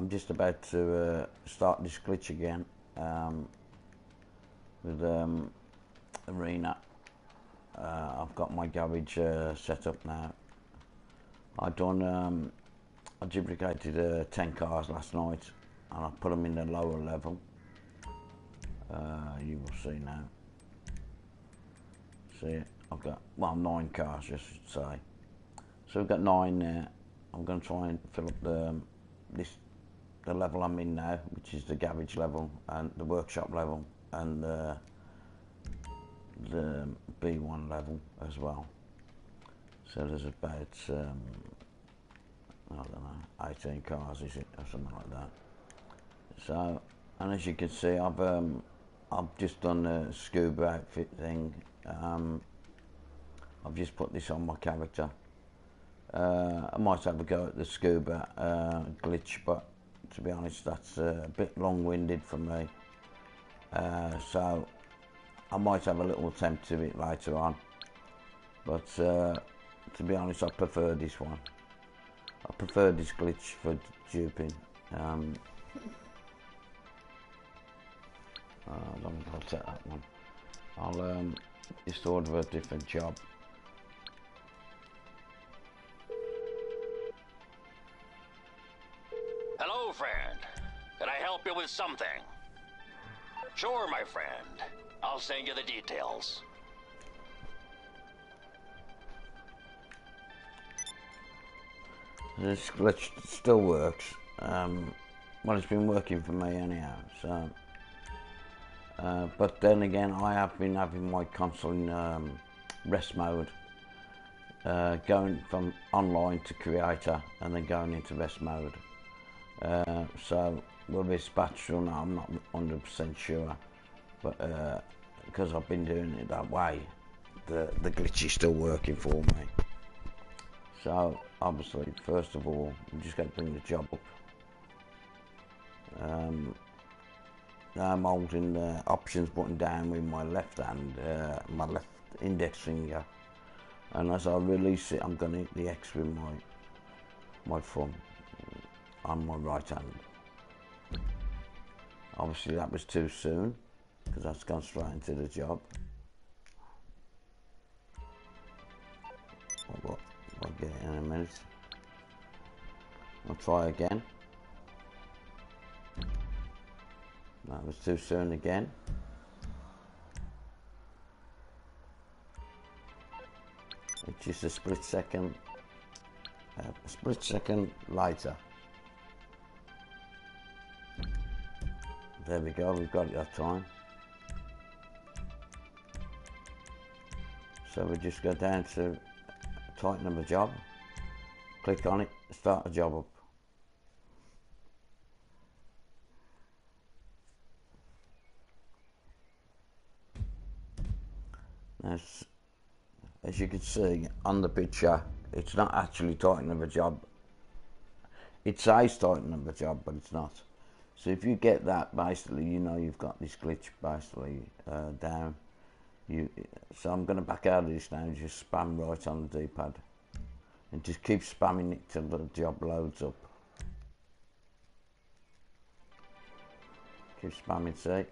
I'm just about to start this glitch again with Arena. I've got my garage set up now. I duplicated 10 cars last night and I put them in the lower level. You will see now. See, I've got, well, 9 cars, I should say. So we've got 9 there. I'm going to try and fill up the level I'm in now, which is the garage level and the workshop level and the B1 level as well. So there's about I don't know, 18 cars, is it, or something like that. So, and as you can see, I've just done a scuba outfit thing. I've just put this on my character. I might have a go at the scuba glitch, but to be honest, that's a bit long-winded for me. So I might have a little attempt to it later on, but to be honest, I prefer this one. I prefer this glitch for duping. I don't think I'll set that one. I'll just order a different job. Hello, friend. Can I help you with something? Sure, my friend. I'll send you the details. This glitch still works. Well, it's been working for me anyhow. So, but then again, I have been having my console in rest mode, going from online to creator and then going into rest mode. So will this patch or not, I'm not 100% sure, but because I've been doing it that way, the glitch is still working for me. So obviously, first of all, I'm just going to bring the job up. Now I'm holding the options button down with my left hand, my left index finger, and as I release it, I'm going to hit the X with my thumb on my right hand. Obviously that was too soon, because that's gone straight into the job. I'll get it in a minute. I'll try again. That was too soon again. It's just a split second later. There we go, we've got it that time. So we just go down to title of the job, click on it, start the job up. As you can see on the picture, it's not actually title of a job. It says title of a job, but it's not. So if you get that, basically, you know you've got this glitch basically down. So I'm going to back out of this now and just spam right on the D-pad. And just keep spamming it till the job loads up. Keep spamming, see?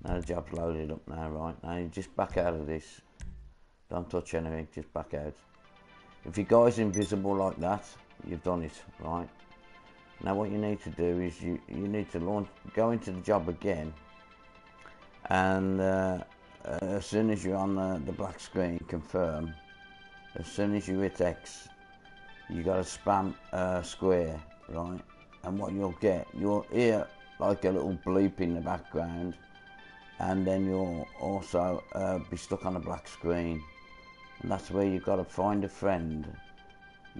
Now the job's loaded up now, right? Now you just back out of this. Don't touch anything, just back out. If your guy's invisible like that, you've done it, right? Now what you need to do is you need to go into the job again, and as soon as you're on the black screen, confirm. As soon as you hit X, you got to spam square, right? And what you'll hear like a little bleep in the background, and then you'll also be stuck on a black screen, and that's where you've got to find a friend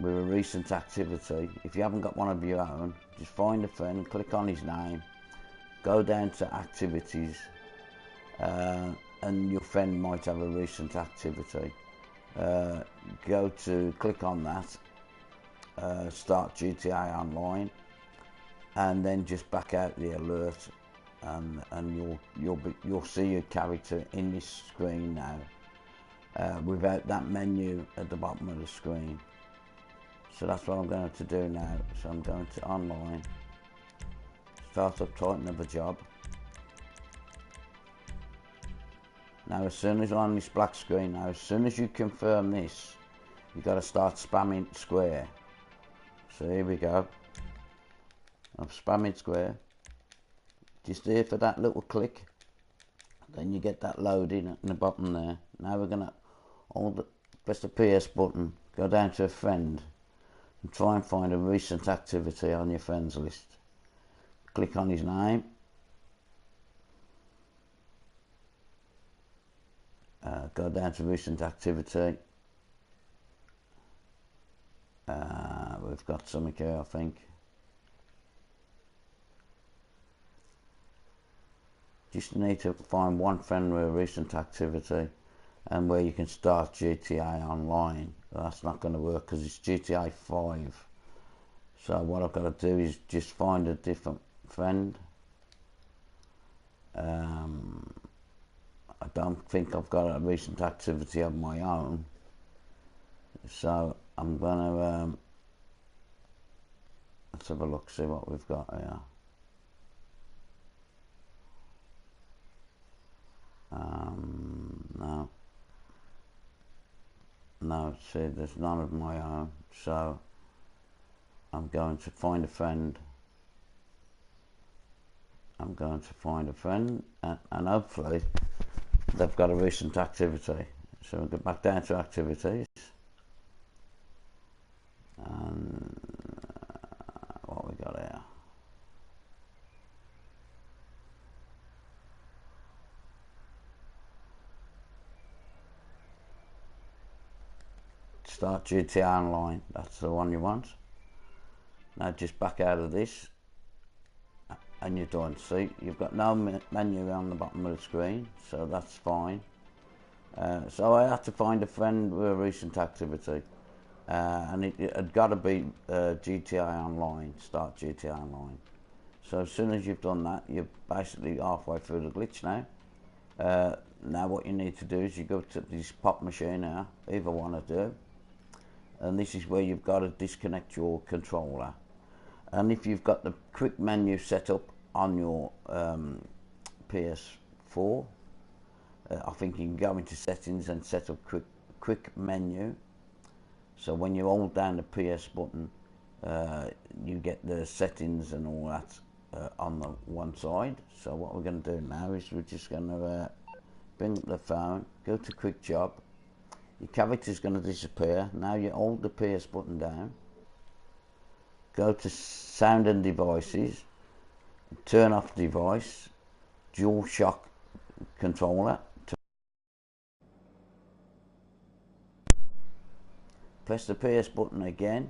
with a recent activity. If you haven't got one of your own, just find a friend, click on his name, go down to activities, and your friend might have a recent activity. Click on that, start GTA Online, and then just back out the alert, and you'll see your character in this screen now, without that menu at the bottom of the screen. So that's what I'm going to do now. So I'm going to online, start up tighten of a job. Now as soon as on this black screen, now as soon as you confirm this, you've got to start spamming square. So here we go. I'm spamming square. Just here for that little click. Then you get that loading at the bottom there. Now we're gonna press the PS button, go down to a friend, and try and find a recent activity on your friends list. Click on his name. Go down to recent activity. We've got something here, I think. Just need to find one friend with a recent activity and where you can start GTA Online. That's not going to work because it's GTA 5. So what I've got to do is just find a different friend. I don't think I've got a recent activity of my own. So I'm going to, let's have a look, see what we've got here. No, see, there's none of my own, so I'm going to find a friend. I'm going to find a friend, and hopefully they've got a recent activity. So we'll go back down to activities, and what we got here? Start GTA Online, that's the one you want. Now just back out of this and you're done. See, you've got no menu on the bottom of the screen, so that's fine. So I had to find a friend with a recent activity, and it had got to be GTA Online, start GTA Online. So as soon as you've done that, you're basically halfway through the glitch now. Now what you need to do is you go to this pop machine now, either one of them. And this is where you've got to disconnect your controller. And if you've got the quick menu set up on your PS4, I think you can go into settings and set up quick menu. So when you hold down the PS button, you get the settings and all that on the one side. So what we're going to do now is we're just going to bring up the phone, go to quick job. Your character's going to disappear. Now you hold the PS button down, go to sound and devices, turn off device, DualShock controller, press the PS button again,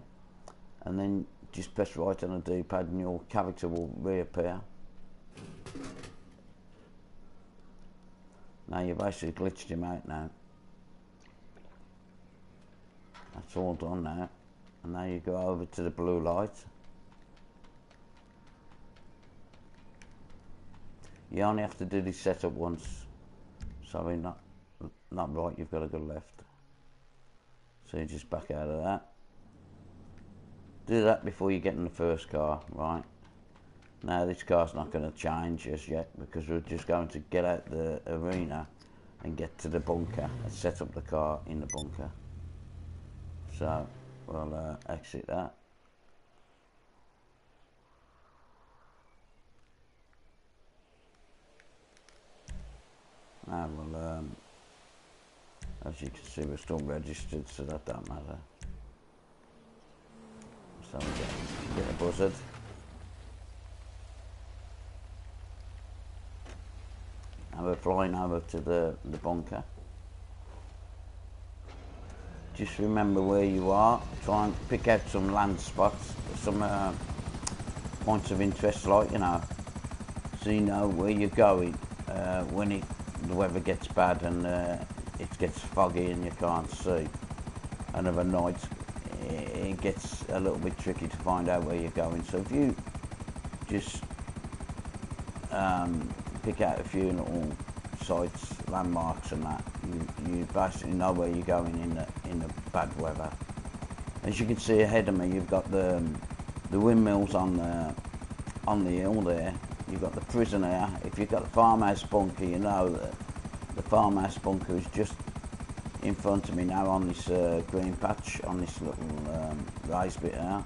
and then just press right on the D-pad and your character will reappear. Now you've basically glitched him out now. That's all done now. And now you go over to the blue light. You only have to do this setup once. Sorry, not right, you've got to go left. So you just back out of that. Do that before you get in the first car, right? Now this car's not going to change just yet because we're just going to get out the arena and get to the bunker and set up the car in the bunker. So we'll exit that. Now we'll, as you can see, we're still registered, so that don't matter. So we get a buzzard. Now we're flying over to the bunker. Just remember where you are. Try and pick out some land spots, some points of interest, like, you know, so you know where you're going when the weather gets bad and it gets foggy and you can't see. And of a night, it gets a little bit tricky to find out where you're going. So if you just pick out a few little sites, landmarks and that, you basically know where you're going in the bad weather. As you can see ahead of me, you've got the windmills on on the hill there, you've got the prison here. If you've got the farmhouse bunker, you know that the farmhouse bunker is just in front of me now on this green patch, on this little raised bit here.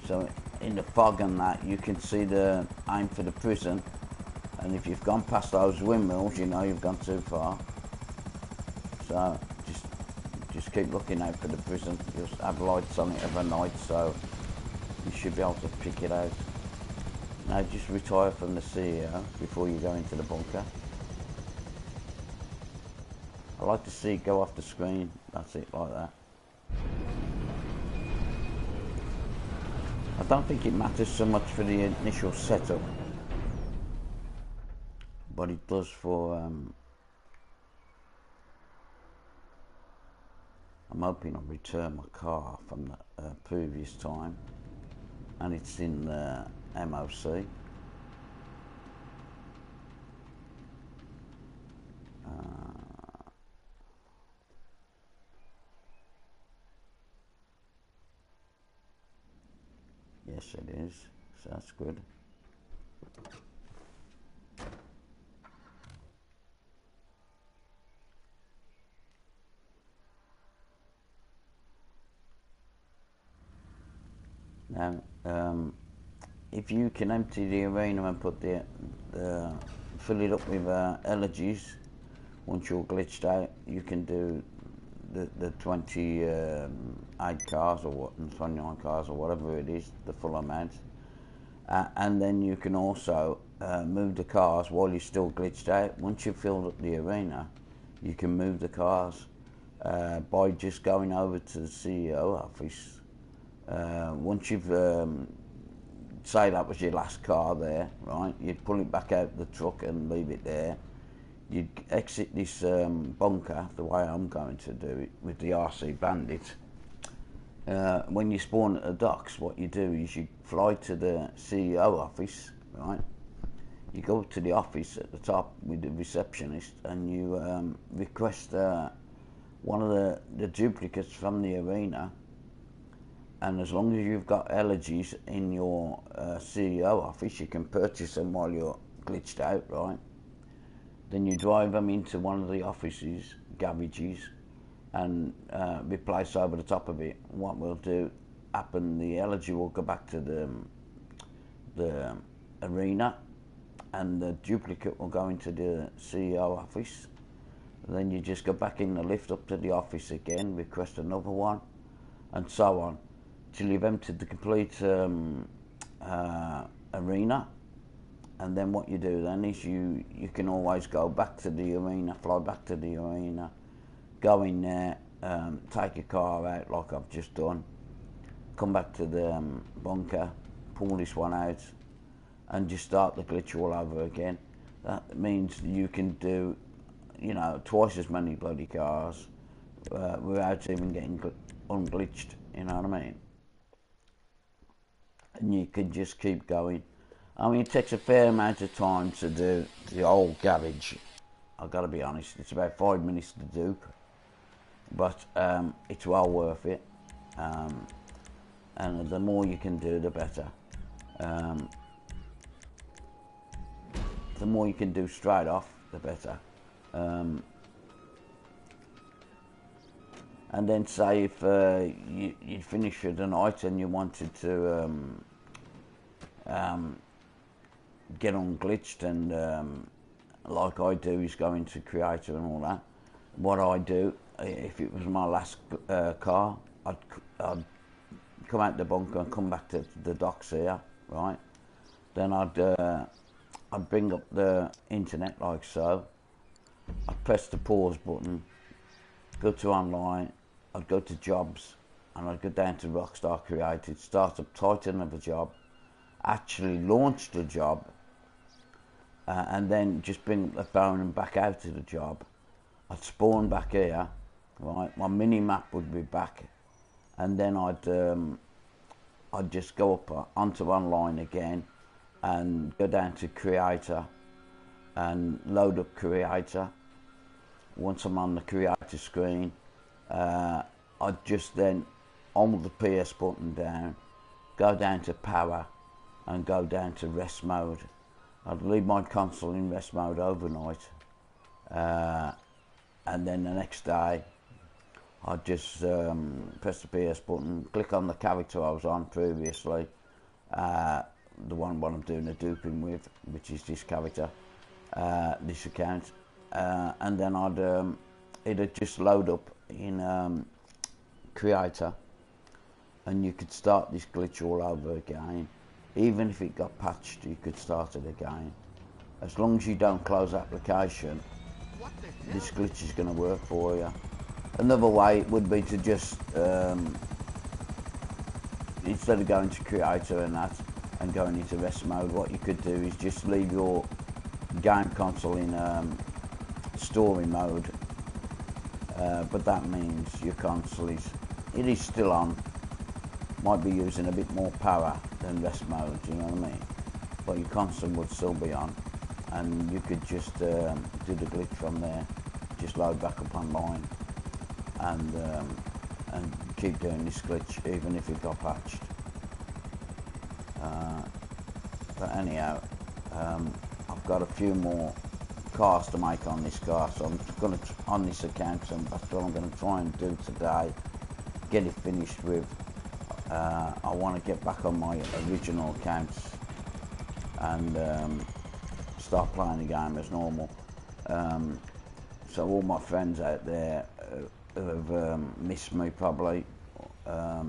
So in the fog and that, you can see the aim for the prison, and if you've gone past those windmills, you know you've gone too far. So just keep looking out for the prison. Just have lights on it every night, so you should be able to pick it out. Now just retire from the CEO before you go into the bunker. I like to see it go off the screen. That's it, like that. I don't think it matters so much for the initial setup, but it does for I'm hoping I'll return my car from the previous time, and it's in the MOC. Yes, it is, so that's good. Now, if you can empty the arena and put fill it up with elegies, once you're glitched out, you can do the 28 cars or what, 29 cars or whatever it is, the full amount. And then you can also move the cars while you're still glitched out. Once you've filled up the arena, you can move the cars by just going over to the CEO office. Once you've say that was your last car there, right, you'd pull it back out the truck and leave it there. You'd exit this bunker the way I'm going to do it with the RC Bandit. When you spawn at the docks, what you do is you fly to the CEO office, right? You go to the office at the top with the receptionist, and you request one of the duplicates from the arena. And as long as you've got elegies in your CEO office, you can purchase them while you're glitched out, right? Then you drive them into one of the offices, garages, and replace over the top of it. What we'll do, the elegy will go back to the arena, and the duplicate will go into the CEO office. And then you just go back in the lift up to the office again, request another one, and so on, till you've emptied the complete arena. And then what you do then is you can always go back to the arena, fly back to the arena, go in there, take your car out like I've just done, come back to the bunker, pull this one out, and just start the glitch all over again. That means you can do, you know, twice as many bloody cars without even getting unglitched, you know what I mean? And you can just keep going. I mean, it takes a fair amount of time to do the whole garage. I've got to be honest, it's about 5 minutes to do, but it's well worth it. And the more you can do, the better. The more you can do straight off, the better. And then say if you'd finish for the night and you wanted to get unglitched, and like I do is go into Creator and all that. What I do, if it was my last car, I'd come out the bunker and come back to the docks here, right? Then I'd bring up the internet like so. I'd press the pause button, go to online, I'd go to jobs, and I'd go down to Rockstar Created, start up Titan of a job, actually launch the job, and then just bring the phone and back out to the job. I'd spawn back here, right? My mini map would be back, and then I'd just go up onto online again and go down to Creator and load up Creator. Once I'm on the Creator screen, I'd just then hold the PS button down, go down to power and go down to rest mode. I'd leave my console in rest mode overnight, and then the next day I'd just press the PS button, click on the character I was on previously, the one what I'm doing the duping with, which is this character, this account, and then it'd just load up in Creator, and you could start this glitch all over again. Even if it got patched, you could start it again. As long as you don't close application, this glitch is going to work for you. Another way would be to just, instead of going to Creator and that, and going into rest mode, what you could do is just leave your game console in storing mode. But that means your console is still on, might be using a bit more power than rest mode, you know what I mean? But your console would still be on, and you could just do the glitch from there, just load back up online, and keep doing this glitch even if it got patched. But anyhow, I've got a few more cars to make on this car, so I'm going to, on this account, so that's what I'm going to try and do today, get it finished with. I want to get back on my original accounts and start playing the game as normal. So all my friends out there who have missed me probably, I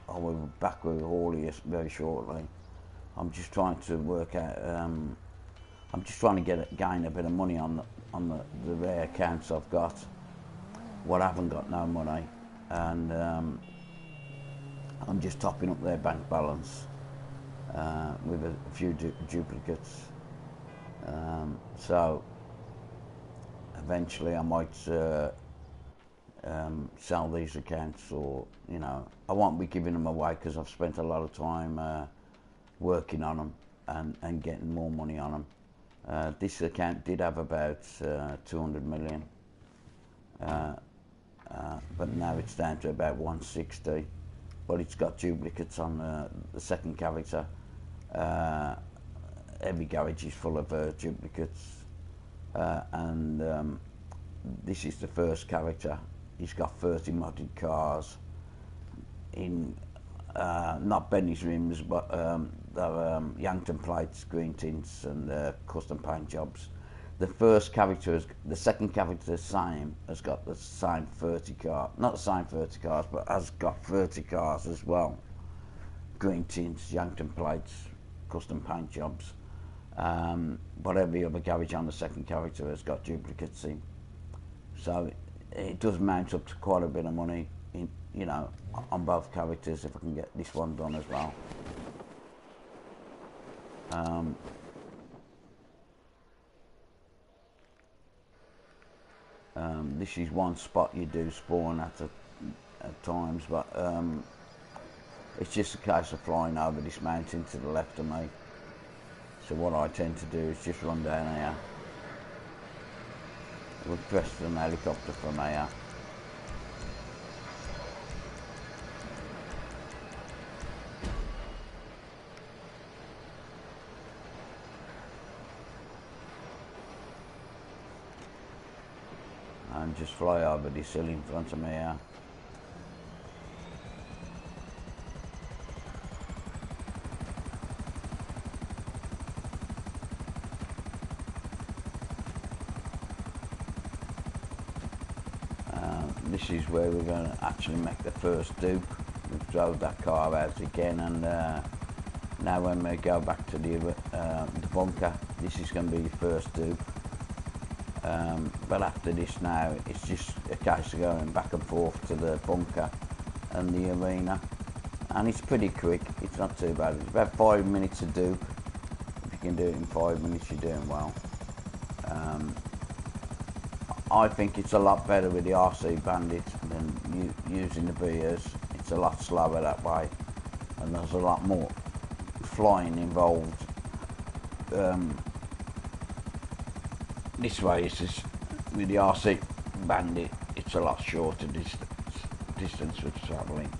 will be back with all of you very shortly. I'm just trying to work out, I'm just trying to gain a bit of money on the rare accounts I've got. What I haven't got no money, and I'm just topping up their bank balance with a few duplicates. So eventually I might sell these accounts, or you know, I won't be giving them away because I've spent a lot of time working on them and getting more money on them. This account did have about 200 million, but now it's down to about 160. But it's got duplicates on the second character. Every garage is full of duplicates, and this is the first character. He's got 30 modded cars in not Benny's rims, but the Yankton plates, green tints, and custom paint jobs. The first character, the second character, same, has got the same 30 cars, not the same 30 cars, but has got 30 cars as well. Green tints, Yankton plates, custom paint jobs. But every other garage on the second character has got duplicates in. So it does mount up to quite a bit of money, you know, on both characters if I can get this one done as well. This is one spot you do spawn at times, but it's just a case of flying over this mountain to the left of me. So what I tend to do is just run down here. We'll press an helicopter from here. And just fly over this hill in front of me here. This is where we're going to actually make the first dupe. We've drove that car out again, and now when we go back to the bunker, this is going to be the first dupe. But after this now, it's just a case of going back and forth to the bunker and the arena, and it's pretty quick. It's not too bad. It's about 5 minutes to dupe. If you can do it in 5 minutes, you're doing well. I think it's a lot better with the RC Bandit than using the Beers. It's a lot slower that way, and there's a lot more flying involved. This way, it's just, with the RC Bandit, it's a lot shorter distance with travelling.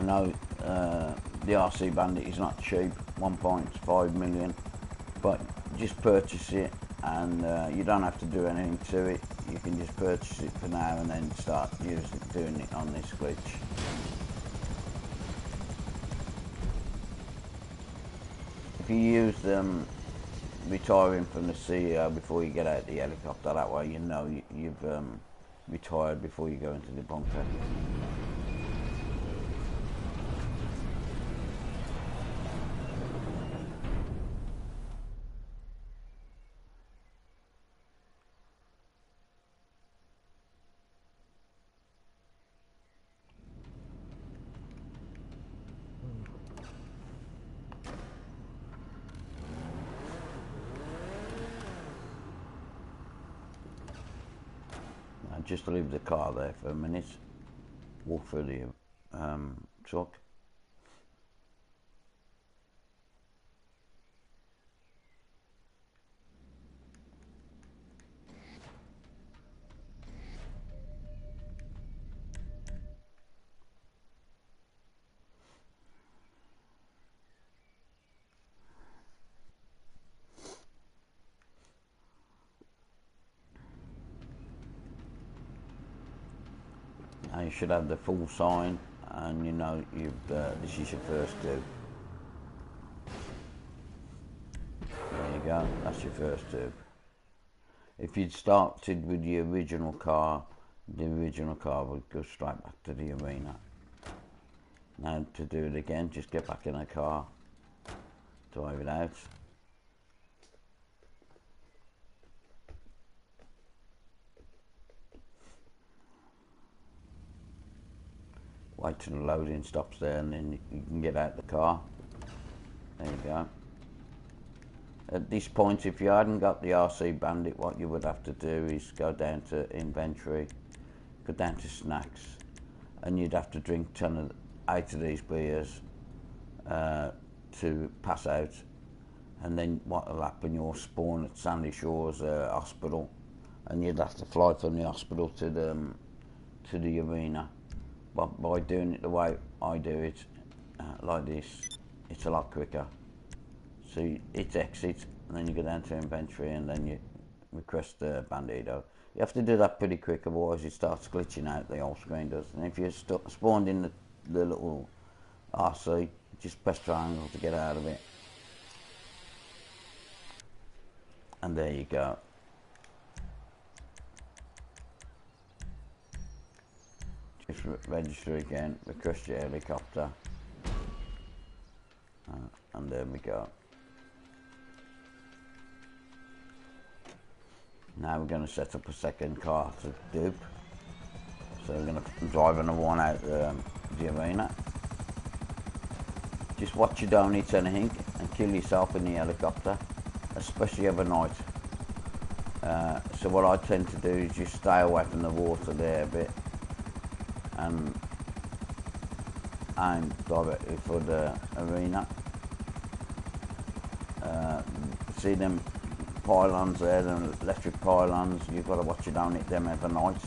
know the RC Bandit is not cheap, 1.5 million, but just purchase it, and you don't have to do anything to it. You can just purchase it for now and then start doing it on this glitch. If you use them retiring from the CEO before you get out the helicopter, that way you know you've retired before you go into the bunker. Just leave the car there for a minute, walk through the truck. Now you should have the full sign, and you know this is your first tube. There you go, that's your first tube. If you'd started with the original car would go straight back to the arena. Now to do it again, just get back in the car, drive it out. Wait till the loading stops there, and then you can get out the car. There you go. At this point, if you hadn't got the RC Bandit, what you would have to do is go down to inventory, go down to snacks, and you'd have to drink 8 of these beers to pass out. And then what will happen, you'll spawn at Sandy Shores Hospital, and you'd have to fly from the hospital to the arena. But by doing it the way I do it, like this, it's a lot quicker. So it's exit, and then you go down to inventory, and then you request the Bandito. You have to do that pretty quick, otherwise it starts glitching out, the whole screen does. And if you're spawned in the little RC, just press triangle to get out of it. And there you go. Just register again, request your helicopter, and there we go. Now we're going to set up a second car to dupe. So we're going to drive another one out the arena. Just watch you don't hit anything and kill yourself in the helicopter, especially overnight. So what I tend to do is just stay away from the water there a bit, and aim directly for the arena. See them pylons there, the electric pylons, you've got to watch you don't hit them overnight.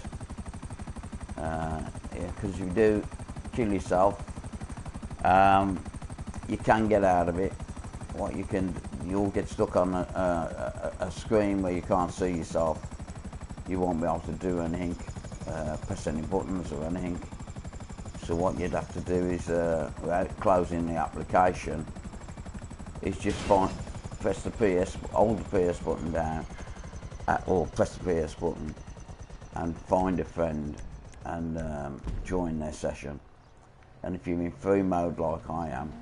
Because if you do kill yourself, you can get out of it. You'll get stuck on a screen where you can't see yourself. You won't be able to do anything, press any buttons or anything. So what you'd have to do is, without closing the application, is just press the PS, hold the PS button down, or press the PS button, and find a friend and join their session. And if you're in free mode like I am,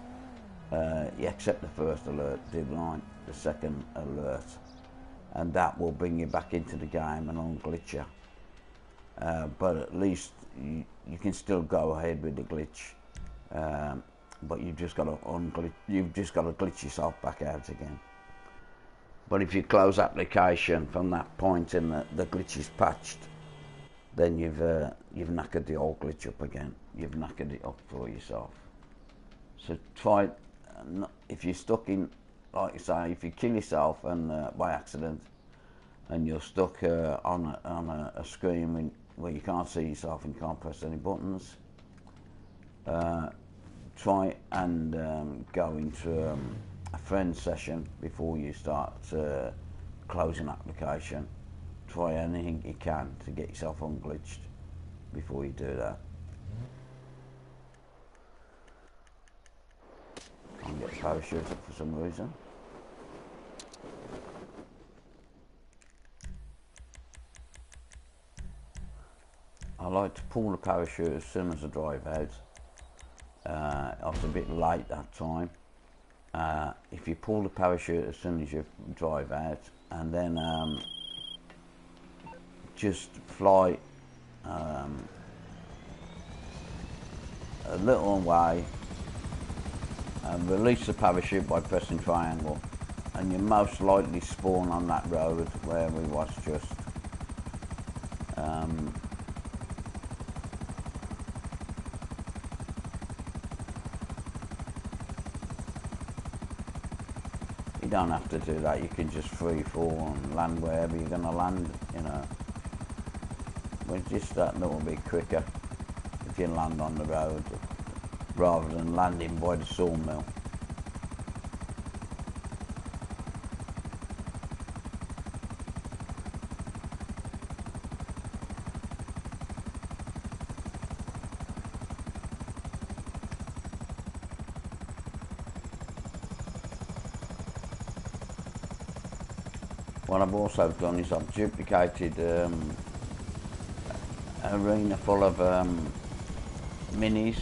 you accept the first alert, decline the second alert, and that will bring you back into the game and unglitch you. But at least you can still go ahead with the glitch, but you've just got to glitch yourself back out again. But if you close application from that point and the glitch is patched, then you've knackered the old glitch up again. You've knackered it up for yourself. So try, if you're stuck in, like you say, if you kill yourself and by accident, and you're stuck on a screen where you can't see yourself and you can't press any buttons, try and go into a friend session before you start closing application. Try anything you can to get yourself unglitched before you do that. Can't get the parachute up for some reason. I like to pull the parachute as soon as I drive out. I was a bit late that time. If you pull the parachute as soon as you drive out, and then just fly a little way and release the parachute by pressing triangle, and you most likely spawn on that road where we was just. You don't have to do that, you can just free fall and land wherever you're going to land, you know. But just that little bit quicker if you land on the road rather than landing by the sawmill. What I've also done is I've duplicated an arena full of minis,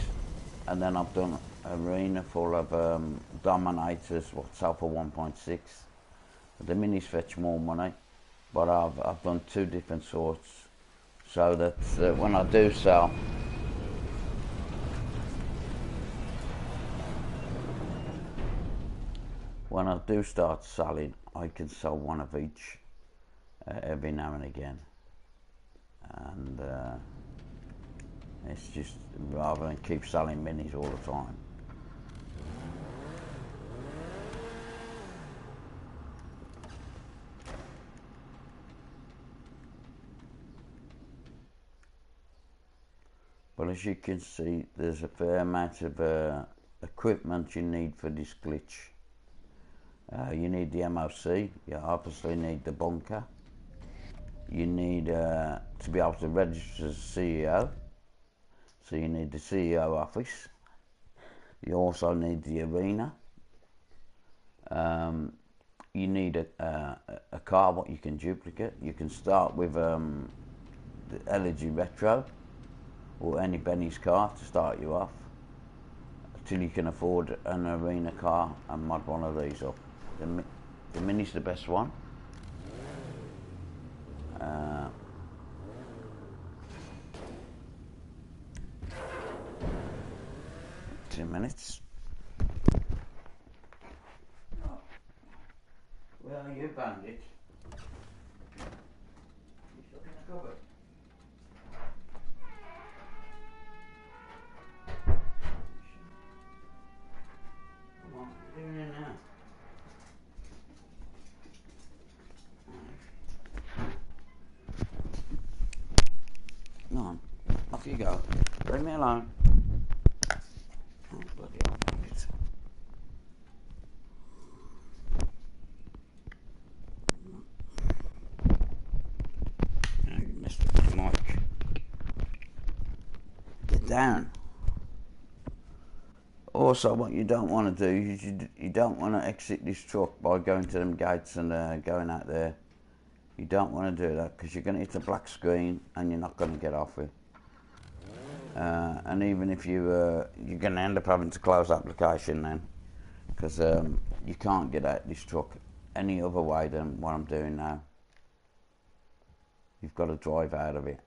and then I've done an arena full of Dominators, what's Alpha 1.6. The minis fetch more money, but I've done two different sorts, so that when I do sell, when I do start selling, I can sell one of each every now and again, and it's just rather than keep selling minis all the time. But as you can see, there's a fair amount of equipment you need for this glitch. You need the MOC, you obviously need the bunker, you need to be able to register as a CEO, so you need the CEO office, you also need the arena, you need a car what you can duplicate. You can start with the Elegy Retro or any Benny's car to start you off, till you can afford an arena car and mod one of these up. The Mini's the best one. 2 minutes. Where are you, bandit? You stuck in the cupboard? Come on, what are you doing in now? Come on, off you go. Leave me alone. Oh, bloody hell, bandit. Oh, you missed the mic. Get down. Also, what you don't want to do is you don't want to exit this truck by going to them gates and going out there. You don't want to do that because you're going to hit a black screen and you're not going to get off it. And even if you're going to end up having to close application then, because you can't get out this truck any other way than what I'm doing now. You've got to drive out of it.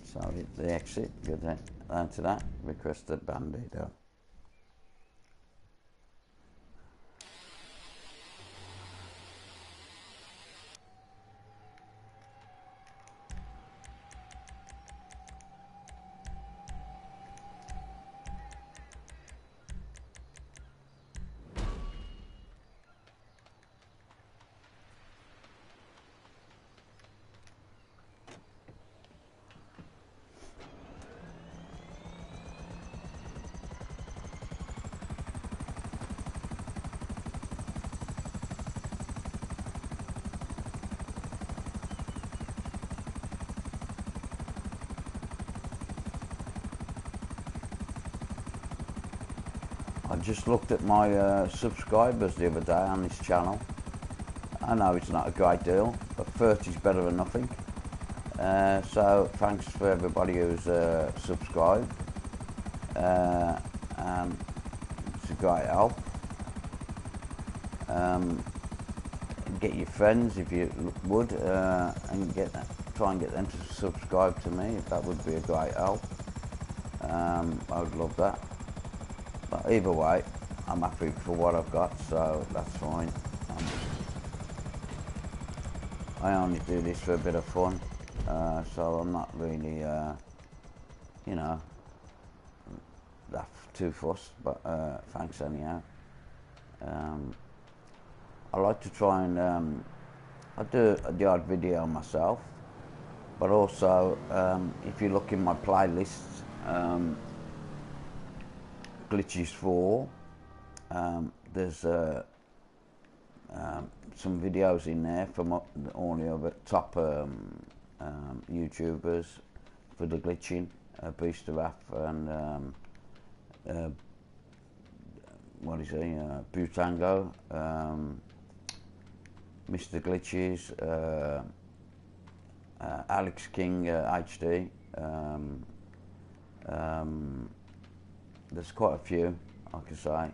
So the exit, go down to that, request the Band-Aid out. I just looked at my subscribers the other day on this channel. I know it's not a great deal, but 30 is better than nothing. So thanks for everybody who's subscribed. And it's a great help. Get your friends if you would, and try and get them to subscribe to me. That would be a great help. I would love that. But either way, I'm happy for what I've got, so that's fine. I only do this for a bit of fun, so I'm not really, you know, that too fussed. But thanks anyhow. I like to try and I do the odd video myself, but also if you look in my playlists, Glitches 4, there's some videos in there from all the other top YouTubers for the glitching, Boosteraf and what is he, Butango, Mr. Glitches, Alex King HD. There's quite a few, I can say.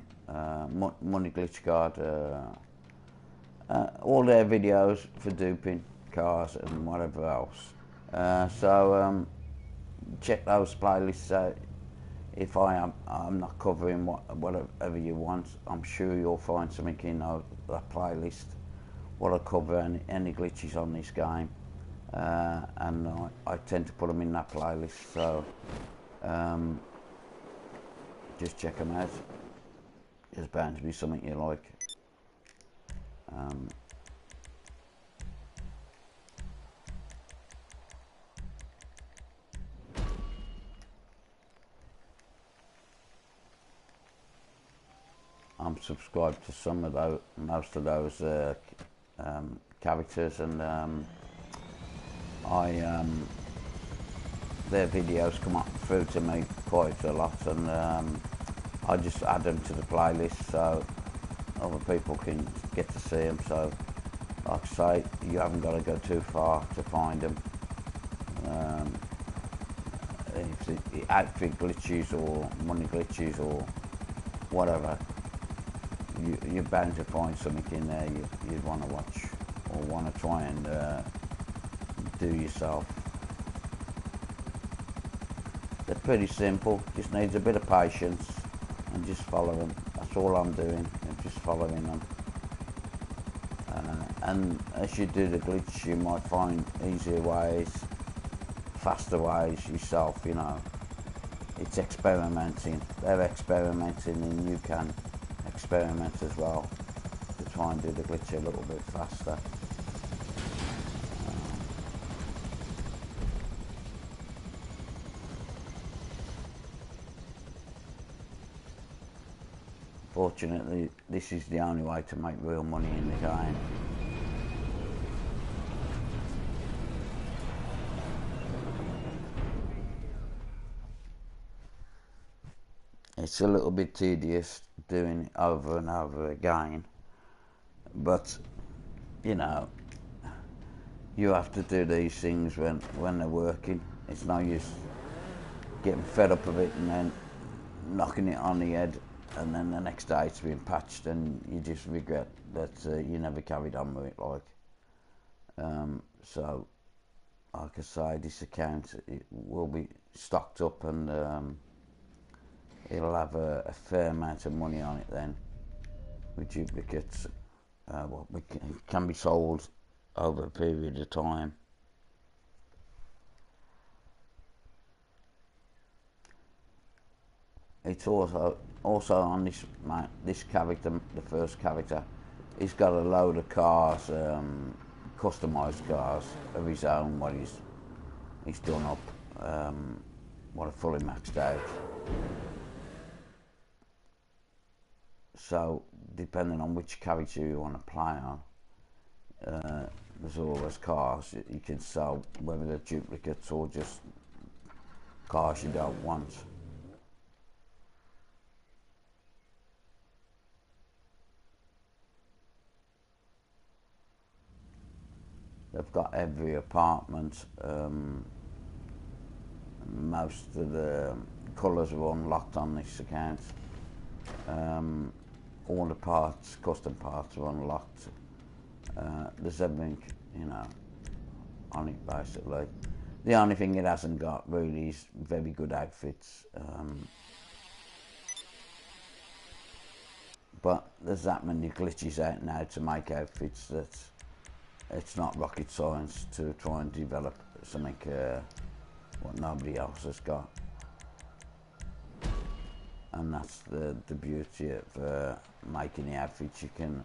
Money Glitch Guard, all their videos for duping cars and whatever else. So check those playlists out. If I'm not covering whatever you want, I'm sure you'll find something in that playlist. What I cover any glitches on this game, and I tend to put them in that playlist. So just check them out. There's bound to be something you like. I'm subscribed to some of those, most of those characters, and their videos come up through to me quite a lot, and I just add them to the playlist so other people can get to see them. So, like I say, you haven't got to go too far to find them. If it's outfit glitches or money glitches or whatever, you're bound to find something in there you'd want to watch or want to try and do yourself. They're pretty simple, just needs a bit of patience and just follow them. That's all I'm doing, just following them. And as you do the glitch, you might find easier ways, faster ways yourself, you know. It's experimenting. They're experimenting, and you can experiment as well to try and do the glitch a little bit faster. Fortunately, this is the only way to make real money in the game. It's a little bit tedious doing it over and over again, but you know, you have to do these things when they're working. It's no use getting fed up of it and then knocking it on the head, and then the next day it's been patched and you just regret that you never carried on with it. So like I say, this account, it will be stocked up, and it'll have a fair amount of money on it then, with duplicates. Can be sold over a period of time. It's also on this character, the first character, he's got a load of cars, customised cars of his own, what he's done up, what are fully maxed out. So depending on which character you want to play on, there's always cars you can sell, whether they're duplicates or just cars you don't want. They've got every apartment. Most of the colours are unlocked on this account. All the parts, custom parts, are unlocked. There's everything, you know, on it basically. The only thing it hasn't got really is very good outfits. But there's that many glitches out now to make outfits that it's not rocket science to try and develop something what nobody else has got. And that's the beauty of making the outfits. You can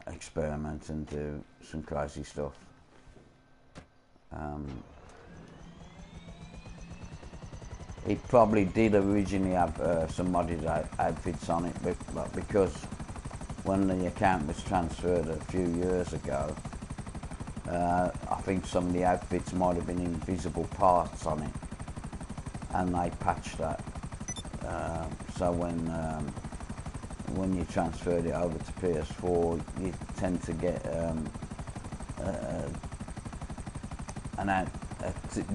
experiment and do some crazy stuff. It probably did originally have some modded outfits on it, but because when the account was transferred a few years ago, I think some of the outfits might have been invisible parts on it, and they patched that. So when you transferred it over to PS4, you tend to get a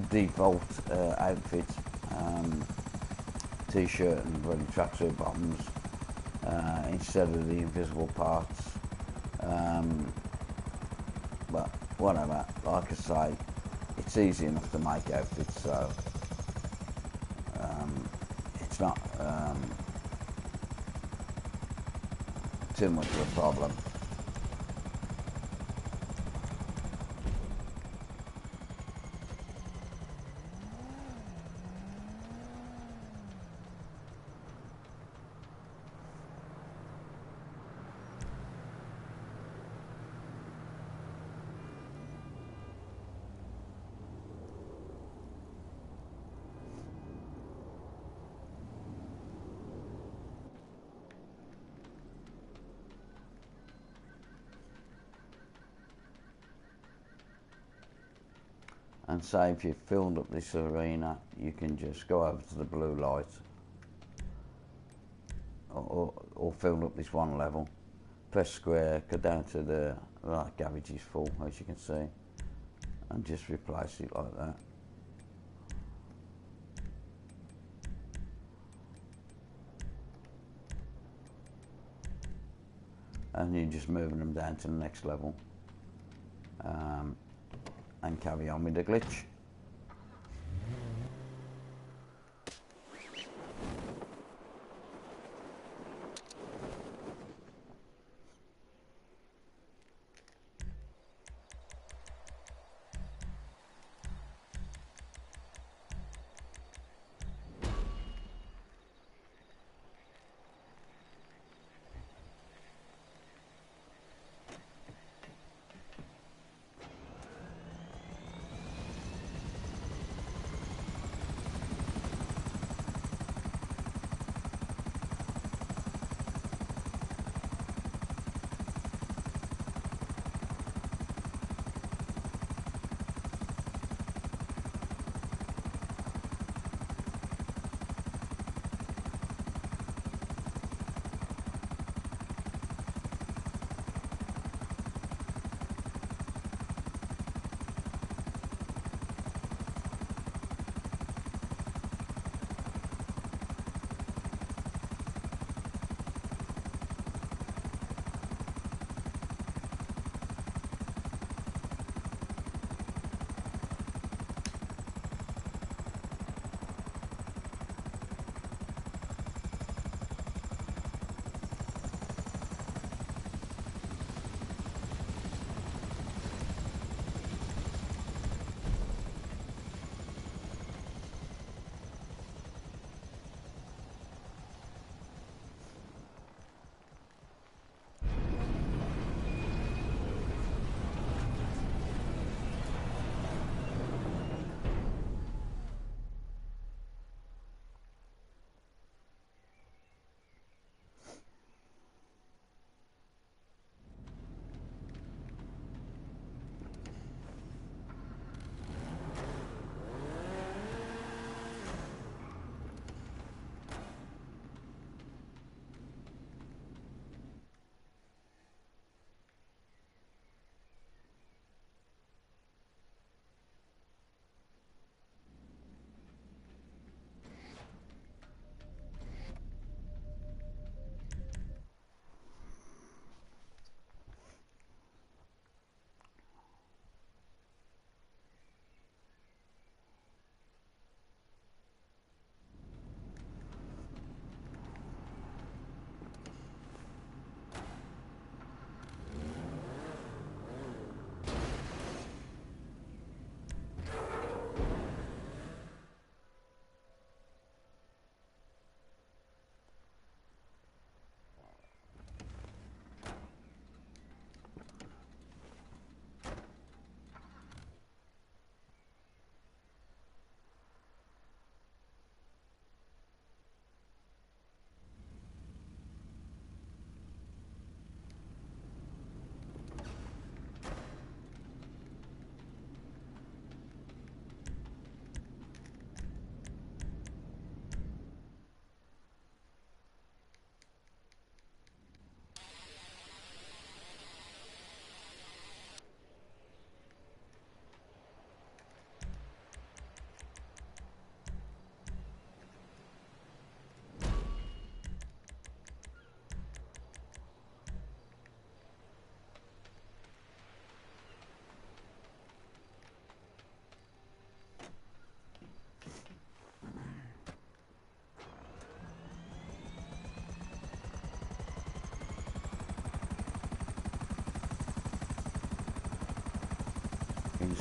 default outfit, t-shirt and bloody tracksuit bottoms instead of the invisible parts. But whatever, like I say, it's easy enough to make outfits, so it's not too much of a problem. And say if you've filled up this arena, you can just go over to the blue light or fill up this one level, press square, go down to the garage is full, as you can see, and just replace it like that. And you're just moving them down to the next level. And carry on with the glitch.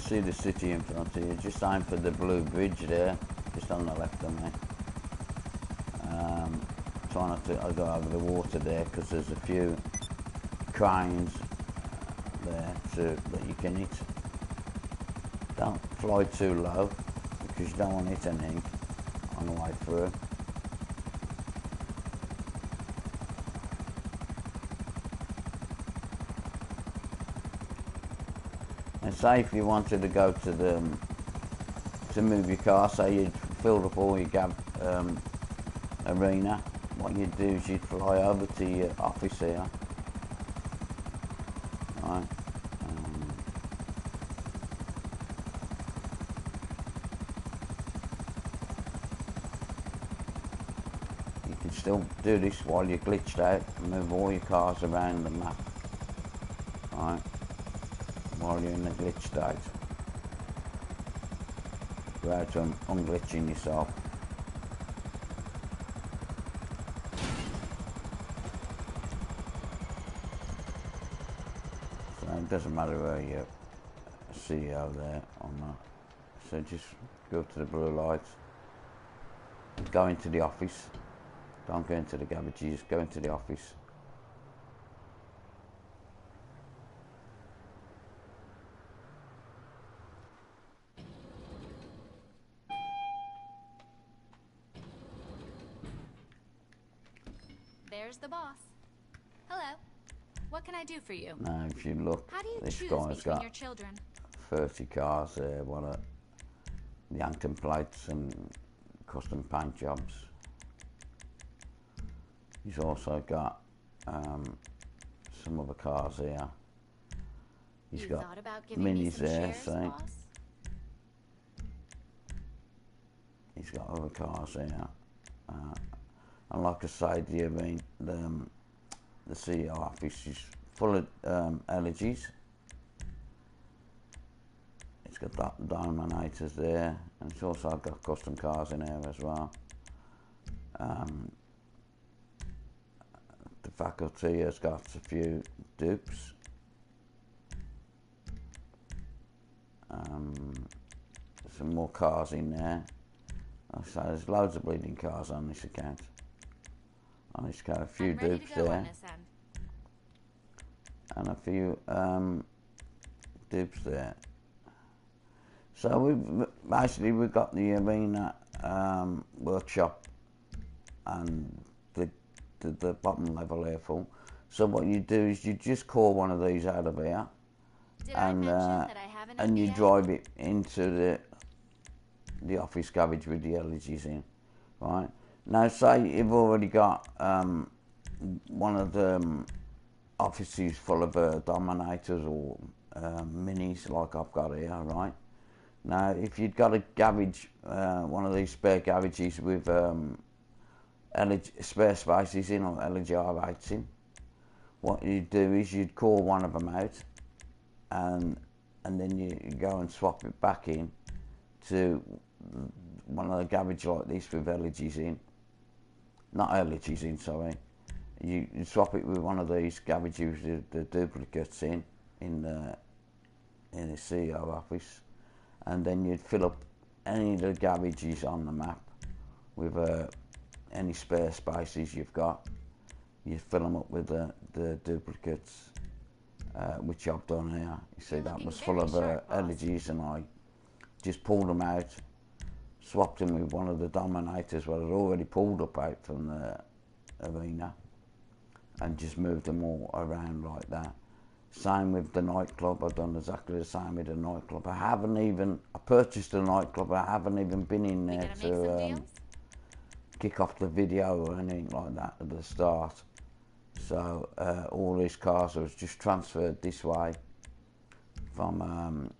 see the city in front of you. Just aim for the blue bridge there, just on the left of me. Try not to go over the water there because there's a few cranes there that you can hit. Don't fly too low because you don't want to hit anything on the way through. And say if you wanted to go to move your car, say you'd filled up all your arena, what you'd do is you'd fly over to your office here. Right. You can still do this while you're glitched out and move all your cars around the map. Right. While you're in the glitch state. Without unglitching yourself. So it doesn't matter where you're CEO there or not. So just go to the blue lights. Go into the office. Don't go into the garbage, you just go into the office. There's the boss. Hello. What can I do for you? Now if you look, How do you this choose guy's between got your children? 30 cars there, what a Yankton plates and custom paint jobs. He's also got some other cars here. He's You got thought about giving me minis some there, shares, see? boss? He's got other cars here. And like I say, the CEO office is full of elegies. It's got Dominators there, and it's also got custom cars in there as well. The faculty has got a few dupes. Some more cars in there. Like I say, there's loads of bleeding cars on this account. On this account, a few dupes there. And a few dupes there. So we've got the arena workshop and the bottom level here full. So what you do is you just call one of these out of here, and you drive it into the office garage with the LEDs in, right? Now say you've already got one of the offices full of Dominators or minis like I've got here, right? Now if you'd got a garage, one of these spare garages with spare spaces in or LGR8s in, what you'd do is you'd call one of them out and then you go and swap it back in to one of the garage like this with LEDs in. Not LEDs in, sorry. You swap it with one of these garages with the duplicates in the CEO office, and then you'd fill up any of the garages on the map with any spare spaces you've got. You fill them up with the duplicates, which I've done here. You see, that was full of LEDs, and I just pulled them out, swapped them with one of the Dominators what I'd already pulled up out from the arena, and just moved them all around like that. Same with the nightclub. I've done exactly the same with the nightclub. I purchased a nightclub. I haven't even been in there to kick off the video or anything like that at the start. So all these cars was just transferred this way from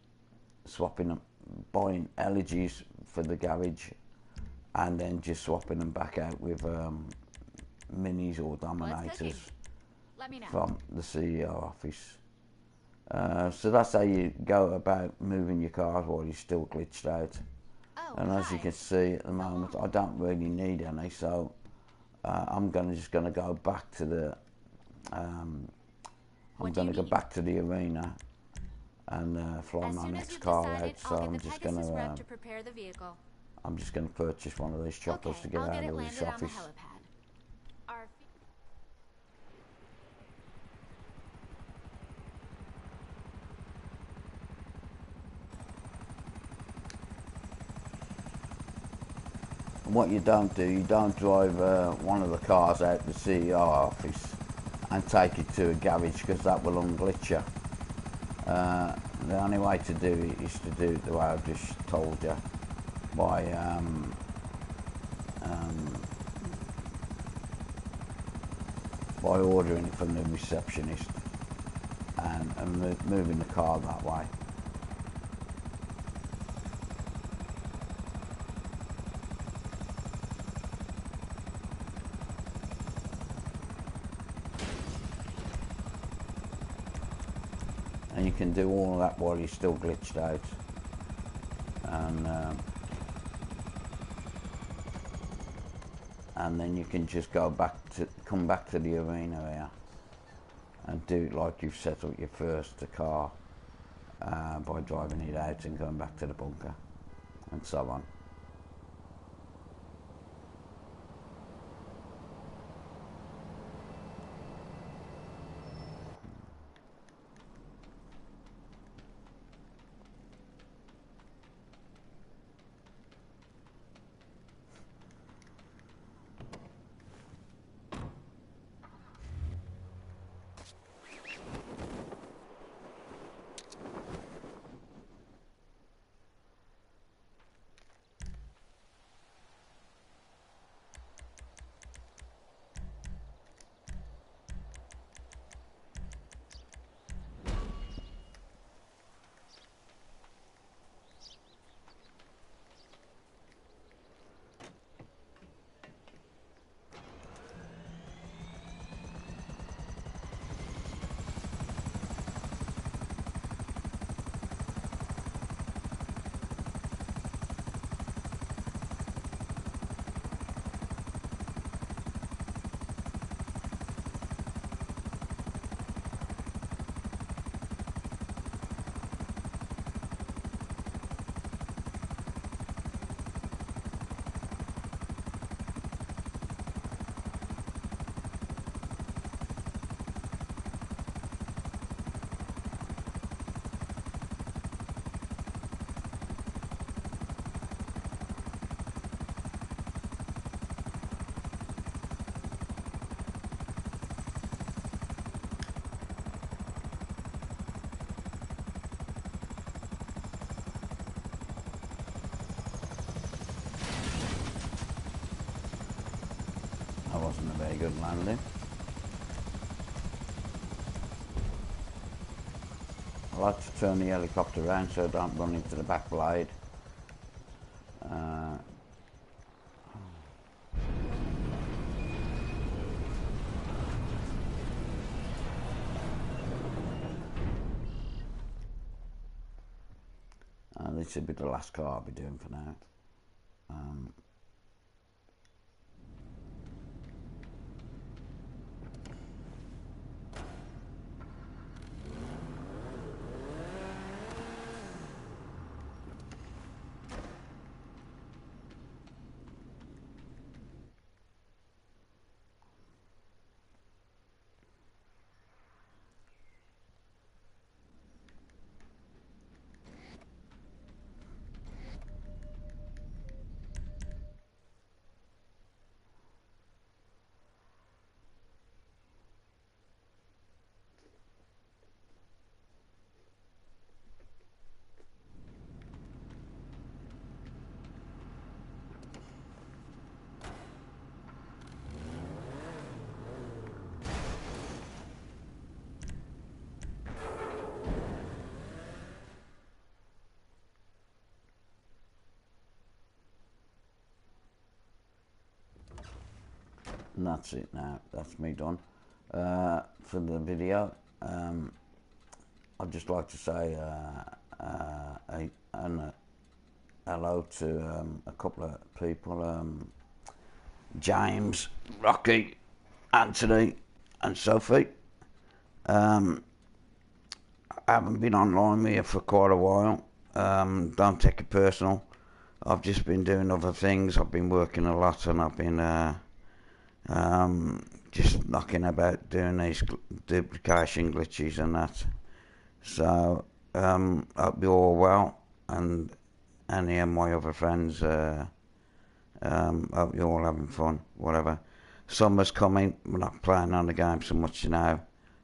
swapping them, buying LEDs for the garage, and then just swapping them back out with minis or Dominators from the CEO office. So that's how you go about moving your cars while you're still glitched out. And as you can see at the moment, I don't really need any, so I'm just going to go back to the. I'm going to go back to the arena and fly As my soon as next you've car decided, out. So I'll get I'm the just Pegasus gonna rep to prepare the vehicle. I'm just gonna purchase one of these choppers Okay, to get I'll out get it of this landed on the office. helipad. Our And what you don't do, you don't drive one of the cars out to the CEO office and take it to a garage, because that will unglitch you. The only way to do it is to do it the way I've just told you, by ordering it from the receptionist and moving the car that way. And you can do all of that while you're still glitched out. And then you can just come back to the arena here and do it like you've set up your first car, by driving it out and going back to the bunker and so on. That wasn't a very good landing. I like to turn the helicopter around so I don't run into the back blade. This should be the last car I'll be doing for now. And that's it now. That's me done for the video. I'd just like to say hello to a couple of people, James, Rocky, Anthony and Sophie. haven't been online with you for quite a while. Don't take it personal. I've just been doing other things. I've been working a lot, and I've been just knocking about doing these duplication glitches and that. So hope you're all well, and any of my other friends. Hope you're all having fun. Whatever. Summer's coming. We're not playing on the game so much now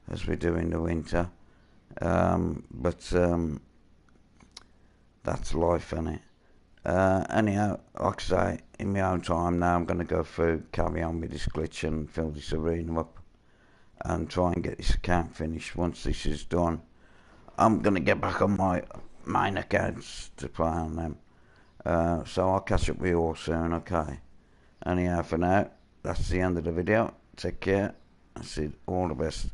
as we do in the winter. But that's life, innit? Anyhow, like I say, in my own time now, I'm going to go through, carry on with this glitch and fill this arena up and try and get this account finished. Once this is done, I'm going to get back on my main accounts to play on them. So I'll catch up with you all soon, okay? Anyhow, for now, that's the end of the video. Take care. I see all the best.